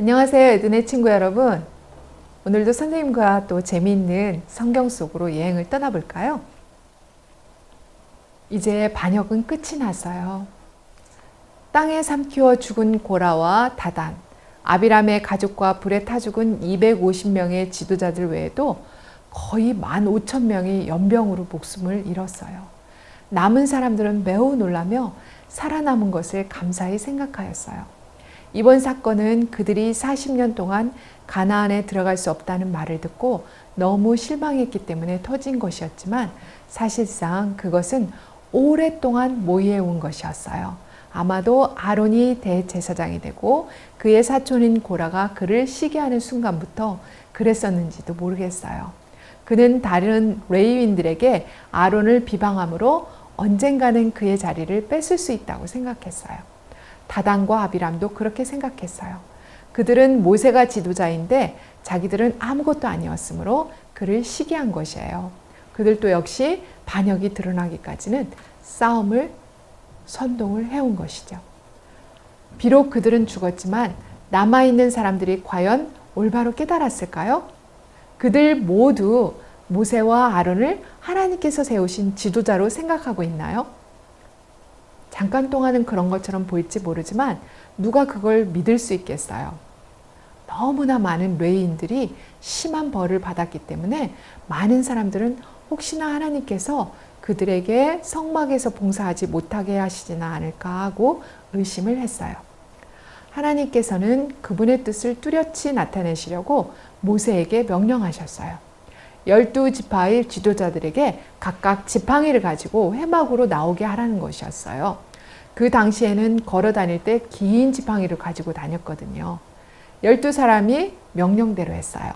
안녕하세요, 에드네 친구 여러분. 오늘도 선생님과 또 재미있는 성경 속으로 여행을 떠나볼까요? 이제 반역은 끝이 났어요. 땅에 삼키워 죽은 고라와 다단, 아비람의 가족과 불에 타 죽은 250명의 지도자들 외에도 거의 15,000명이 연병으로 목숨을 잃었어요. 남은 사람들은 매우 놀라며 살아남은 것을 감사히 생각하였어요. 이번 사건은 그들이 40년 동안 가나안에 들어갈 수 없다는 말을 듣고 너무 실망했기 때문에 터진 것이었지만 사실상 그것은 오랫동안 모의해온 것이었어요. 아마도 아론이 대제사장이 되고 그의 사촌인 고라가 그를 시기하는 순간부터 그랬었는지도 모르겠어요. 그는 다른 레위인들에게 아론을 비방함으로 언젠가는 그의 자리를 뺏을 수 있다고 생각했어요. 다단과 아비람도 그렇게 생각했어요. 그들은 모세가 지도자인데 자기들은 아무것도 아니었으므로 그를 시기한 것이에요. 그들도 역시 반역이 드러나기까지는 싸움을 선동을 해온 것이죠. 비록 그들은 죽었지만 남아있는 사람들이 과연 올바로 깨달았을까요? 그들 모두 모세와 아론을 하나님께서 세우신 지도자로 생각하고 있나요? 잠깐 동안은 그런 것처럼 보일지 모르지만 누가 그걸 믿을 수 있겠어요? 너무나 많은 레위인들이 심한 벌을 받았기 때문에 많은 사람들은 혹시나 하나님께서 그들에게 성막에서 봉사하지 못하게 하시지는 않을까 하고 의심을 했어요. 하나님께서는 그분의 뜻을 뚜렷이 나타내시려고 모세에게 명령하셨어요. 12지파의 지도자들에게 각각 지팡이를 가지고 회막으로 나오게 하라는 것이었어요. 그 당시에는 걸어 다닐 때 긴 지팡이를 가지고 다녔거든요. 12사람이 명령대로 했어요.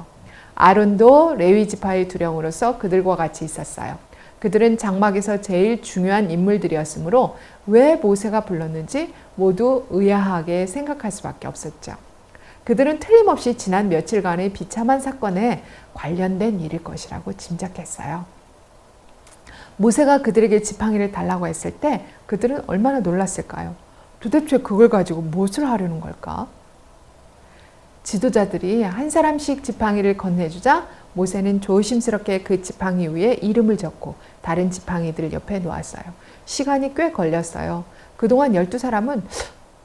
아론도 레위 지파의 두령으로서 그들과 같이 있었어요. 그들은 장막에서 제일 중요한 인물들이었으므로 왜 모세가 불렀는지 모두 의아하게 생각할 수밖에 없었죠. 그들은 틀림없이 지난 며칠간의 비참한 사건에 관련된 일일 것이라고 짐작했어요. 모세가 그들에게 지팡이를 달라고 했을 때 그들은 얼마나 놀랐을까요? 도대체 그걸 가지고 무엇을 하려는 걸까? 지도자들이 한 사람씩 지팡이를 건네주자 모세는 조심스럽게 그 지팡이 위에 이름을 적고 다른 지팡이들 옆에 놓았어요. 시간이 꽤 걸렸어요. 그동안 12사람은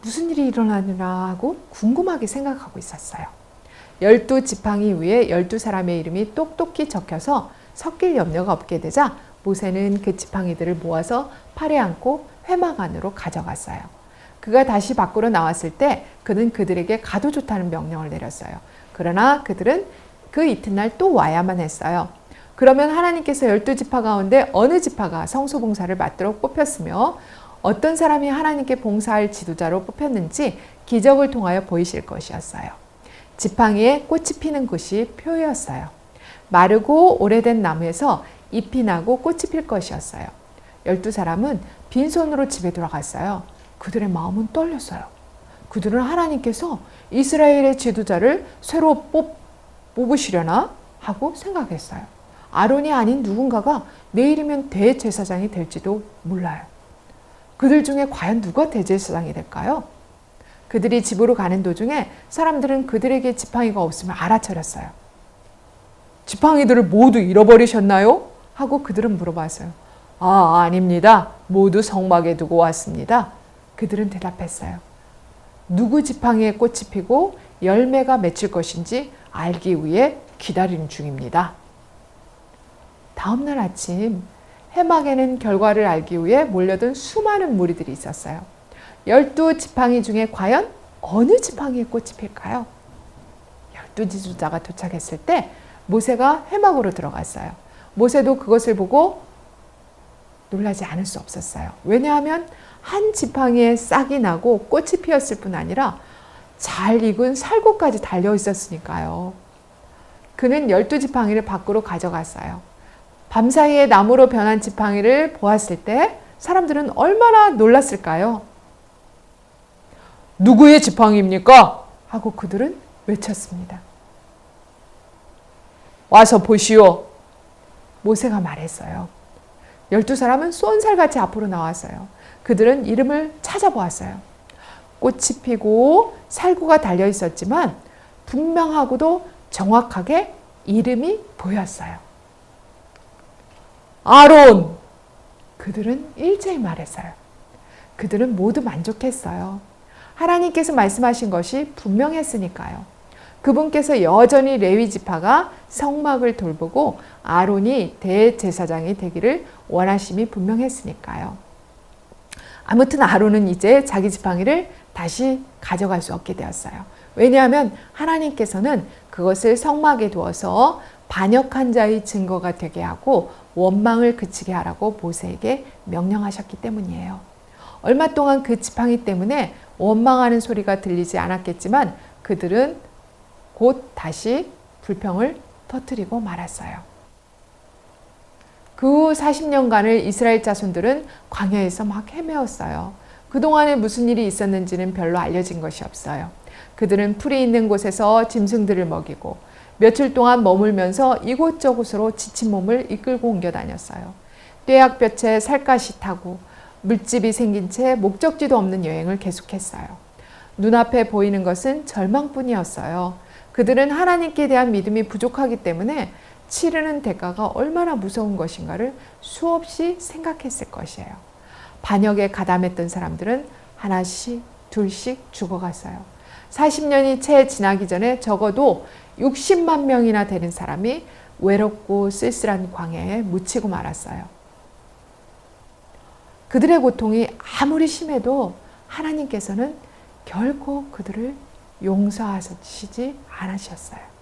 무슨 일이 일어나느라 하고 궁금하게 생각하고 있었어요. 12지팡이 위에 12사람의 이름이 똑똑히 적혀서 섞일 염려가 없게 되자 모세는 그 지팡이들을 모아서 팔에 안고 회막 안으로 가져갔어요. 그가 다시 밖으로 나왔을 때 그는 그들에게 가도 좋다는 명령을 내렸어요. 그러나 그들은 그 이튿날 또 와야만 했어요. 그러면 하나님께서 12지파 가운데 어느 지파가 성소봉사를 맡도록 뽑혔으며 어떤 사람이 하나님께 봉사할 지도자로 뽑혔는지 기적을 통하여 보이실 것이었어요. 지팡이에 꽃이 피는 곳이 표였어요. 마르고 오래된 나무에서 잎이 나고 꽃이 필 것이었어요. 12사람은 빈손으로 집에 돌아갔어요. 그들의 마음은 떨렸어요. 그들은 하나님께서 이스라엘의 지도자를 새로 뽑으시려나 하고 생각했어요. 아론이 아닌 누군가가 내일이면 대제사장이 될지도 몰라요. 그들 중에 과연 누가 대제사장이 될까요? 그들이 집으로 가는 도중에 사람들은 그들에게 지팡이가 없음을 알아차렸어요. 지팡이들을 모두 잃어버리셨나요? 하고 그들은 물어봤어요. 아닙니다. 모두 성막에 두고 왔습니다. 그들은 대답했어요. 누구 지팡이에 꽃이 피고 열매가 맺힐 것인지 알기 위해 기다리는 중입니다. 다음날 아침 회막에는 결과를 알기 위해 몰려든 수많은 무리들이 있었어요. 12지팡이 중에 과연 어느 지팡이에 꽃이 필까요? 12지도자가 도착했을 때 모세가 회막으로 들어갔어요. 모세도 그것을 보고 놀라지 않을 수 없었어요. 왜냐하면 한 지팡이에 싹이 나고 꽃이 피었을 뿐 아니라 잘 익은 살구까지 달려 있었으니까요. 그는 12지팡이를 밖으로 가져갔어요. 밤사이에 나무로 변한 지팡이를 보았을 때 사람들은 얼마나 놀랐을까요? 누구의 지팡이입니까? 하고 그들은 외쳤습니다. 와서 보시오. 모세가 말했어요. 12사람은 쏜살같이 앞으로 나왔어요. 그들은 이름을 찾아보았어요. 꽃이 피고 살구가 달려 있었지만 분명하고도 정확하게 이름이 보였어요. 아론! 그들은 일제히 말했어요. 그들은 모두 만족했어요. 하나님께서 말씀하신 것이 분명했으니까요. 그분께서 여전히 레위 지파가 성막을 돌보고 아론이 대제사장이 되기를 원하심이 분명했으니까요. 아무튼 아론은 이제 자기 지팡이를 다시 가져갈 수 없게 되었어요. 왜냐하면 하나님께서는 그것을 성막에 두어서 반역한 자의 증거가 되게 하고 원망을 그치게 하라고 모세에게 명령하셨기 때문이에요. 얼마 동안 그 지팡이 때문에 원망하는 소리가 들리지 않았겠지만 그들은 곧 다시 불평을 터뜨리고 말았어요. 그 후 40년간을 이스라엘 자손들은 광야에서 막 헤매었어요. 그동안에 무슨 일이 있었는지는 별로 알려진 것이 없어요. 그들은 풀이 있는 곳에서 짐승들을 먹이고 며칠 동안 머물면서 이곳저곳으로 지친 몸을 이끌고 옮겨 다녔어요. 뙤약볕에 살갗이 타고 물집이 생긴 채 목적지도 없는 여행을 계속했어요. 눈앞에 보이는 것은 절망뿐이었어요. 그들은 하나님께 대한 믿음이 부족하기 때문에 치르는 대가가 얼마나 무서운 것인가를 수없이 생각했을 것이에요. 반역에 가담했던 사람들은 하나씩 둘씩 죽어갔어요. 40년이 채 지나기 전에 적어도 60만 명이나 되는 사람이 외롭고 쓸쓸한 광야에 묻히고 말았어요. 그들의 고통이 아무리 심해도 하나님께서는 결코 그들을 용서하시지 않으셨어요.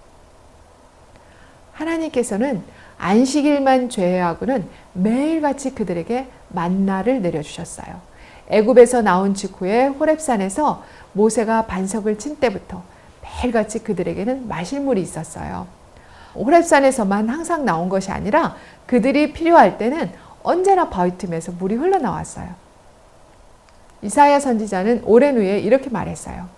하나님께서는 안식일만 제외하고는 매일같이 그들에게 만나를 내려주셨어요. 애굽에서 나온 직후에 호렙산에서 모세가 반석을 친 때부터 매일같이 그들에게는 마실 물이 있었어요. 호렙산에서만 항상 나온 것이 아니라 그들이 필요할 때는 언제나 바위 틈에서 물이 흘러나왔어요. 이사야 선지자는 오랜 후에 이렇게 말했어요.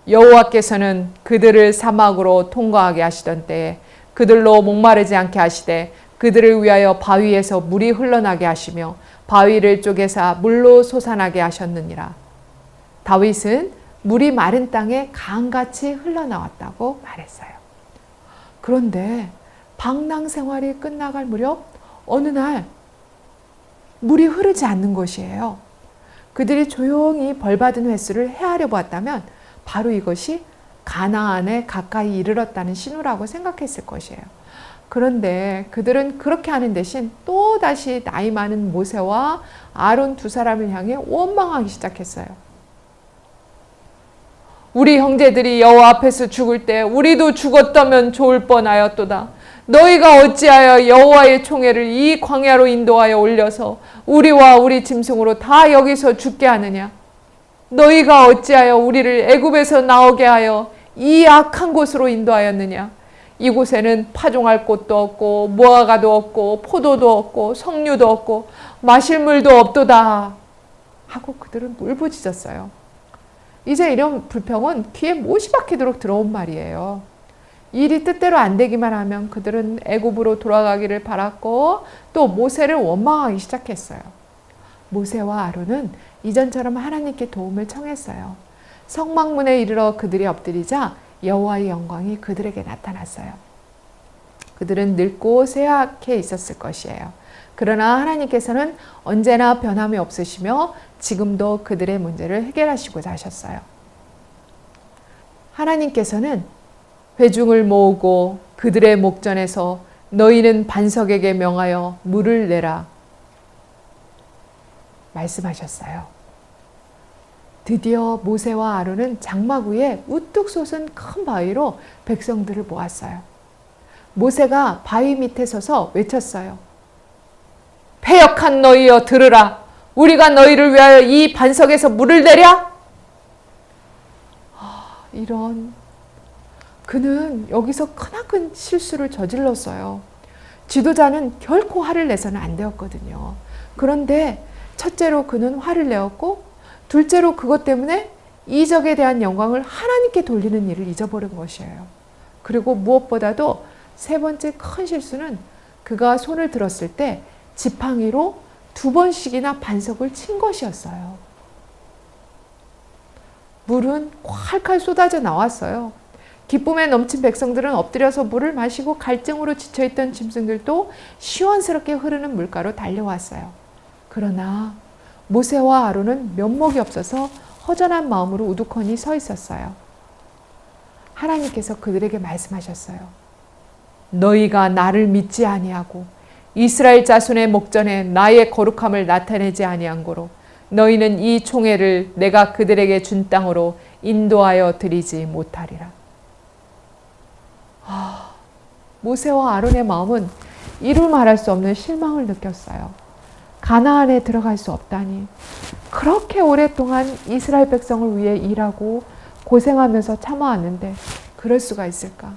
여호와께서는 그들을 사막으로 통과하게 하시던 때에 그들로 목마르지 않게 하시되 그들을 위하여 바위에서 물이 흘러나게 하시며 바위를 쪼개사 물로 솟아나게 하셨느니라. 다윗은 물이 마른 땅에 강같이 흘러나왔다고 말했어요. 그런데 방랑 생활이 끝나갈 무렵 어느 날 물이 흐르지 않는 것이에요. 그들이 조용히 벌받은 횟수를 헤아려 보았다면 바로 이것이 가나안에 가까이 이르렀다는 신호라고 생각했을 것이에요. 그런데 그들은 그렇게 하는 대신 또다시 나이 많은 모세와 아론 두 사람을 향해 원망하기 시작했어요. 우리 형제들이 여호와 앞에서 죽을 때 우리도 죽었다면 좋을 뻔하였도다. 너희가 어찌하여 여호와의 총애를 이 광야로 인도하여 올려서 우리와 우리 짐승으로 다 여기서 죽게 하느냐? 너희가 어찌하여 우리를 애굽에서 나오게 하여 이 악한 곳으로 인도하였느냐? 이곳에는 파종할 곳도 없고 무화과도 없고 포도도 없고 석류도 없고 마실 물도 없도다 하고 그들은 울부짖었어요. 이제 이런 불평은 귀에 못이 박히도록 들어온 말이에요. 일이 뜻대로 안 되기만 하면 그들은 애굽으로 돌아가기를 바랐고 또 모세를 원망하기 시작했어요. 모세와 아론은 이전처럼 하나님께 도움을 청했어요. 성막문에 이르러 그들이 엎드리자 여호와의 영광이 그들에게 나타났어요. 그들은 늙고 쇠약해 있었을 것이에요. 그러나 하나님께서는 언제나 변함이 없으시며 지금도 그들의 문제를 해결하시고자 하셨어요. 하나님께서는 회중을 모으고 그들의 목전에서 너희는 반석에게 명하여 물을 내라 말씀하셨어요. 드디어 모세와 아론은 장막 위에 우뚝 솟은 큰 바위로 백성들을 모았어요. 모세가 바위 밑에 서서 외쳤어요. 패역한 너희여 들으라. 우리가 너희를 위하여 이 반석에서 물을 내랴? 이런, 그는 여기서 크나큰 실수를 저질렀어요. 지도자는 결코 화를 내서는 안 되었거든요. 그런데 첫째로 그는 화를 내었고 둘째로 그것 때문에 이적에 대한 영광을 하나님께 돌리는 일을 잊어버린 것이에요. 그리고 무엇보다도 세 번째 큰 실수는 그가 손을 들었을 때 지팡이로 2번씩이나 반석을 친 것이었어요. 물은 콸콸 쏟아져 나왔어요. 기쁨에 넘친 백성들은 엎드려서 물을 마시고 갈증으로 지쳐있던 짐승들도 시원스럽게 흐르는 물가로 달려왔어요. 그러나 모세와 아론은 면목이 없어서 허전한 마음으로 우두커니 서 있었어요. 하나님께서 그들에게 말씀하셨어요. 너희가 나를 믿지 아니하고 이스라엘 자손의 목전에 나의 거룩함을 나타내지 아니한 고로 너희는 이 총회를 내가 그들에게 준 땅으로 인도하여 드리지 못하리라. 모세와 아론의 마음은 이루 말할 수 없는 실망을 느꼈어요. 가나안에 들어갈 수 없다니. 그렇게 오랫동안 이스라엘 백성을 위해 일하고 고생하면서 참아왔는데 그럴 수가 있을까?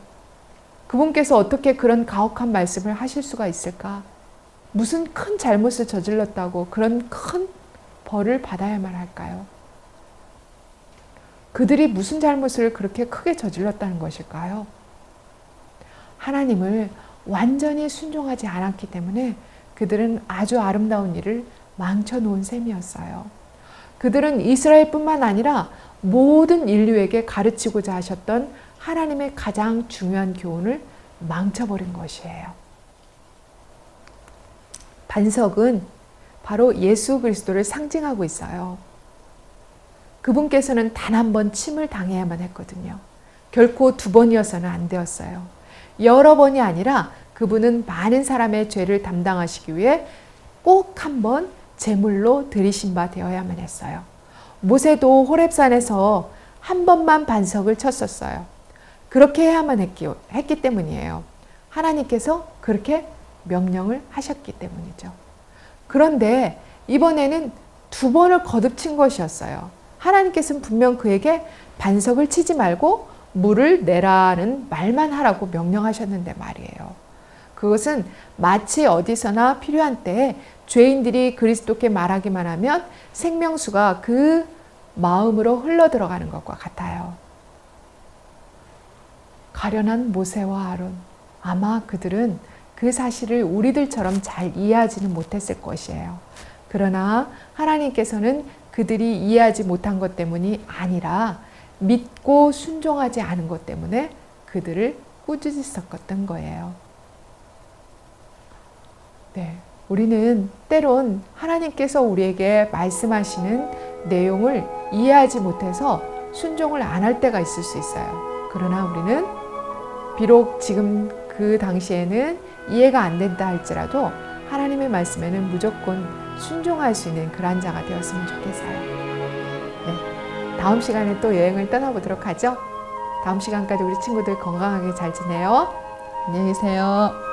그분께서 어떻게 그런 가혹한 말씀을 하실 수가 있을까? 무슨 큰 잘못을 저질렀다고 그런 큰 벌을 받아야만 할까요? 그들이 무슨 잘못을 그렇게 크게 저질렀다는 것일까요? 하나님을 완전히 순종하지 않았기 때문에 그들은 아주 아름다운 일을 망쳐놓은 셈이었어요. 그들은 이스라엘뿐만 아니라 모든 인류에게 가르치고자 하셨던 하나님의 가장 중요한 교훈을 망쳐버린 것이에요. 반석은 바로 예수 그리스도를 상징하고 있어요. 그분께서는 단 한 번 침을 당해야만 했거든요. 결코 두 번이어서는 안 되었어요. 여러 번이 아니라 그분은 많은 사람의 죄를 담당하시기 위해 꼭 한 번 제물로 들이신 바 되어야만 했어요. 모세도 호렙산에서 한 번만 반석을 쳤었어요. 그렇게 해야만 했기 때문이에요. 하나님께서 그렇게 명령을 하셨기 때문이죠. 그런데 이번에는 두 번을 거듭친 것이었어요. 하나님께서는 분명 그에게 반석을 치지 말고 물을 내라는 말만 하라고 명령하셨는데 말이에요. 그것은 마치 어디서나 필요한 때에 죄인들이 그리스도께 말하기만 하면 생명수가 그 마음으로 흘러들어가는 것과 같아요. 가련한 모세와 아론, 아마 그들은 그 사실을 우리들처럼 잘 이해하지는 못했을 것이에요. 그러나 하나님께서는 그들이 이해하지 못한 것 때문이 아니라 믿고 순종하지 않은 것 때문에 그들을 꾸짖을 섞었던 거예요. 네, 우리는 때론 하나님께서 우리에게 말씀하시는 내용을 이해하지 못해서 순종을 안 할 때가 있을 수 있어요. 그러나 우리는 비록 지금 그 당시에는 이해가 안 된다 할지라도 하나님의 말씀에는 무조건 순종할 수 있는 그런 자가 되었으면 좋겠어요. 네, 다음 시간에 또 여행을 떠나보도록 하죠. 다음 시간까지 우리 친구들 건강하게 잘 지내요. 안녕히 계세요.